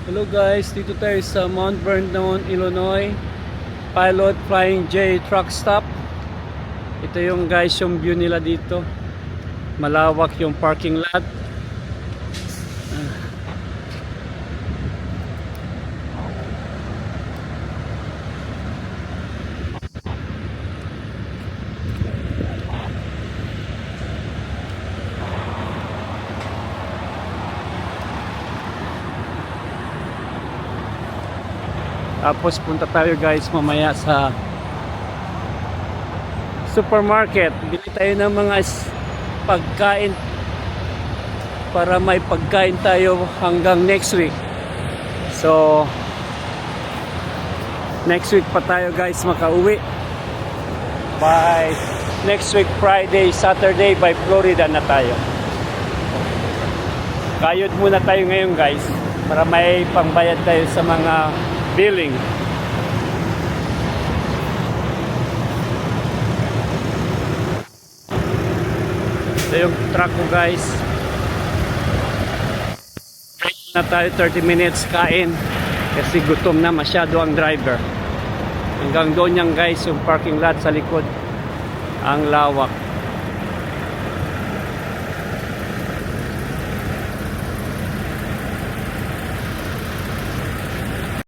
Hello guys, dito tayo sa Mount Vernon, Illinois Pilot Flying J truck stop. Ito yung guys yung view nila dito. Malawak yung parking lot. Tapos punta tayo guys mamaya sa supermarket. Bili tayo ng mga pagkain para may pagkain tayo hanggang next week. So next week pa tayo guys makauwi. By next week Friday, Saturday by Florida na tayo. Kayod muna tayo ngayon guys para may pangbayad tayo sa mga billing. Ito yung truck ko guys. Break na tayo 30 minutes kain kasi gutom na masyado ang driver. Hanggang doon yan guys yung parking lot sa likod. Ang lawak.